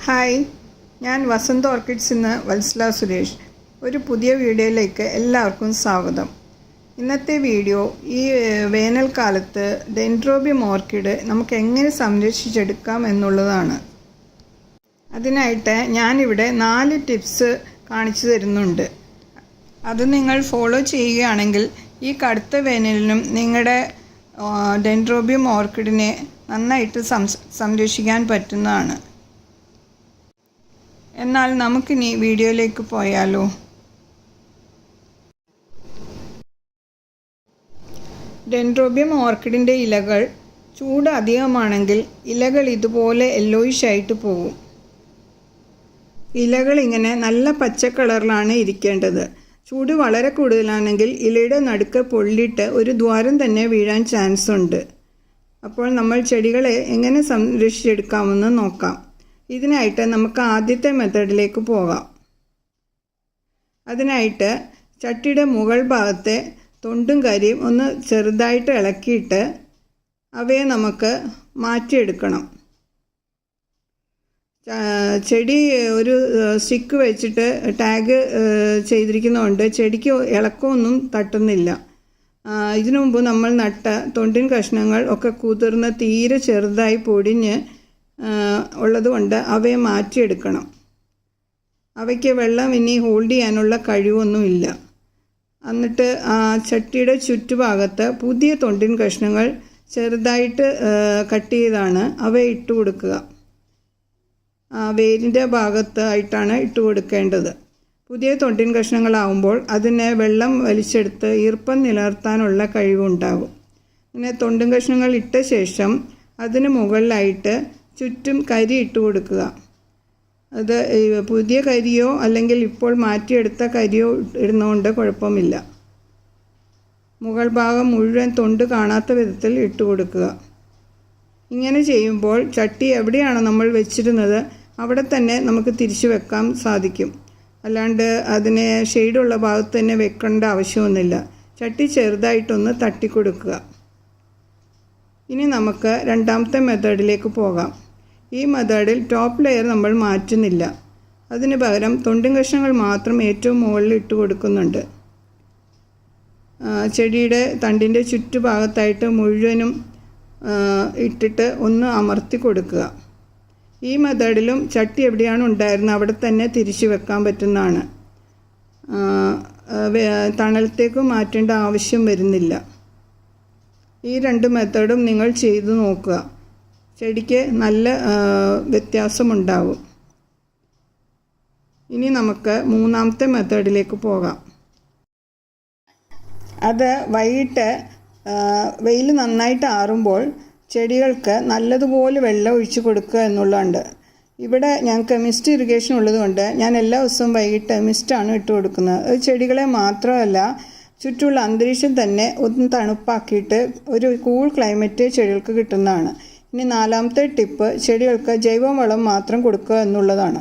Hi, ഞാൻ വസന്ത് ഓർക്കിഡ്സിൽ നിന്ന് വത്സല സുരേഷ്. ഒരു പുതിയ വീഡിയോയിലേക്ക് എല്ലാവർക്കും സ്വാഗതം. ഇന്നത്തെ വീഡിയോ ഈ വേനൽക്കാലത്ത് ഡെൻഡ്രോബിയം ഓർക്കിഡ് നമുക്ക് എങ്ങനെ സംരക്ഷിച്ചെടുക്കാം എന്നുള്ളതാണ്. അതിനായിട്ട് ഞാനിവിടെ 4 ടിപ്സ് കാണിച്ചു തരുന്നുണ്ട്. അത് നിങ്ങൾ ഫോളോ ചെയ്യുകയാണെങ്കിൽ ഈ കടുത്ത വേനലിനും നിങ്ങളുടെ ഡെൻഡ്രോബിയം ഓർക്കിഡിനെ നന്നായിട്ട് സംരക്ഷിക്കാൻ പറ്റുന്നതാണ്. എന്നാൽ നമുക്കിനി വീഡിയോയിലേക്ക് പോയാലോ. ഡെൻഡ്രോബിയം ഓർക്കിഡിൻ്റെ ഇലകൾ ചൂട് അധികമാണെങ്കിൽ ഇലകൾ ഇതുപോലെ യെല്ലോയിഷ് ആയിട്ട് പോകും. ഇലകൾ ഇങ്ങനെ നല്ല പച്ച കളറിലാണ് ഇരിക്കേണ്ടത്. ചൂട് വളരെ കൂടുതലാണെങ്കിൽ ഇലയുടെ നടുക്ക് പൊള്ളിയിട്ട് ഒരു ദ്വാരം തന്നെ വീഴാൻ ചാൻസ് ഉണ്ട്. അപ്പോൾ നമ്മൾ ചെടികളെ എങ്ങനെ സംരക്ഷിച്ചെടുക്കാമെന്ന് നോക്കാം. ഇതിനായിട്ട് നമുക്ക് ആദ്യത്തെ മെത്തേഡിലേക്ക് പോകാം. അതിനായിട്ട് ചട്ടിയുടെ മുകൾ ഭാഗത്തെ തൊണ്ടും കരിയും ഒന്ന് ചെറുതായിട്ട് ഇളക്കിയിട്ട് അവയെ നമുക്ക് മാറ്റിയെടുക്കണം. ചെടി ഒരു സ്റ്റിക്ക് വെച്ചിട്ട് ടാഗ് ചെയ്തിരിക്കുന്നതുകൊണ്ട് ചെടിക്ക് ഇളക്കമൊന്നും തട്ടുന്നില്ല. ഇതിനു മുമ്പ് നമ്മൾ നട്ട തൊണ്ടിൻ കഷ്ണങ്ങൾ ഒക്കെ കുതിർന്ന് തീരെ ചെറുതായി പൊടിഞ്ഞ് ഉള്ളതുകൊണ്ട് അവയെ മാറ്റിയെടുക്കണം. അവയ്ക്ക് വെള്ളം ഇനി ഹോൾഡ് ചെയ്യാനുള്ള കഴിവൊന്നുമില്ല. എന്നിട്ട് ചട്ടിയുടെ ചുറ്റുഭാഗത്ത് പുതിയ തൊണ്ടിൻ കഷ്ണങ്ങൾ ചെറുതായിട്ട് കട്ട് ചെയ്താണ് അവയെ ഇട്ട് കൊടുക്കുക. വേരിൻ്റെ ഭാഗത്തായിട്ടാണ് ഇട്ട് കൊടുക്കേണ്ടത്. പുതിയ തൊണ്ടിൻ കഷ്ണങ്ങളാവുമ്പോൾ അതിന് വെള്ളം വലിച്ചെടുത്ത് ഈർപ്പം നിലനിർത്താനുള്ള കഴിവുണ്ടാകും. ഇങ്ങനെ തൊണ്ടിൻ കഷ്ണങ്ങൾ ഇട്ട ശേഷം അതിന് മുകളിലായിട്ട് ചുറ്റും കരി ഇട്ട് കൊടുക്കുക. അത് പുതിയ കരിയോ അല്ലെങ്കിൽ ഇപ്പോൾ മാറ്റിയെടുത്ത കരിയോ ഇടുന്നതുകൊണ്ട് കുഴപ്പമില്ല. മുകൾ ഭാഗം മുഴുവൻ തൊണ്ട് കാണാത്ത വിധത്തിൽ ഇട്ട് കൊടുക്കുക. ഇങ്ങനെ ചെയ്യുമ്പോൾ ചട്ടി എവിടെയാണ് നമ്മൾ വെച്ചിരുന്നത് അവിടെ തന്നെ നമുക്ക് തിരിച്ചു വെക്കാൻ സാധിക്കും. അല്ലാണ്ട് അതിനെ ഷെയ്ഡുള്ള ഭാഗത്ത് തന്നെ വെക്കേണ്ട ആവശ്യമൊന്നുമില്ല. ചട്ടി ചെറുതായിട്ടൊന്ന് തട്ടിക്കൊടുക്കുക. ഇനി നമുക്ക് രണ്ടാമത്തെ മെത്തേഡിലേക്ക് പോകാം. ഈ മെത്തേഡിൽ ടോപ്പ് ലെയർ നമ്മൾ മാറ്റുന്നില്ല. അതിന് പകരം തൊണ്ടിൻ കഷ്ണങ്ങൾ മാത്രം ഏറ്റവും മുകളിൽ ഇട്ട് കൊടുക്കുന്നുണ്ട്. ചെടിയുടെ തണ്ടിൻ്റെ ചുറ്റുഭാഗത്തായിട്ട് മുഴുവനും ഇട്ടിട്ട് ഒന്ന് അമർത്തി കൊടുക്കുക. ഈ മെത്തേഡിലും ചട്ടി എവിടെയാണ് ഉണ്ടായിരുന്നത് അവിടെ തന്നെ തിരിച്ചു വെക്കാൻ പറ്റുന്നതാണ്. തണലത്തേക്ക് മാറ്റേണ്ട ആവശ്യം വരുന്നില്ല. ഈ 2 മെത്തേഡും നിങ്ങൾ ചെയ്തു നോക്കുക. ചെടിക്ക് നല്ല വ്യത്യാസമുണ്ടാകും. ഇനി നമുക്ക് മൂന്നാമത്തെ മെത്തേഡിലേക്ക് പോകാം. അത് വൈകിട്ട് വെയിൽ നന്നായിട്ട് ആറുമ്പോൾ ചെടികൾക്ക് നല്ലതുപോലെ വെള്ളം ഒഴിച്ച് കൊടുക്കുക എന്നുള്ളതുണ്ട്. ഇവിടെ ഞങ്ങൾക്ക് മിസ്റ്റ് ഇറിഗേഷൻ ഉള്ളതുകൊണ്ട് ഞാൻ എല്ലാ ദിവസവും വൈകിട്ട് മിസ്റ്റാണ് ഇട്ട് കൊടുക്കുന്നത്. അത് ചെടികളെ മാത്രമല്ല ചുറ്റുമുള്ള അന്തരീക്ഷം തന്നെ ഒന്ന് തണുപ്പാക്കിയിട്ട് ഒരു കൂൾ ക്ലൈമറ്റ് ചെടികൾക്ക് കിട്ടുന്നതാണ്. ഇനി 4ാമത്തെ ടിപ്പ് ചെടികൾക്ക് ജൈവവളം മാത്രം കൊടുക്കുക എന്നുള്ളതാണ്.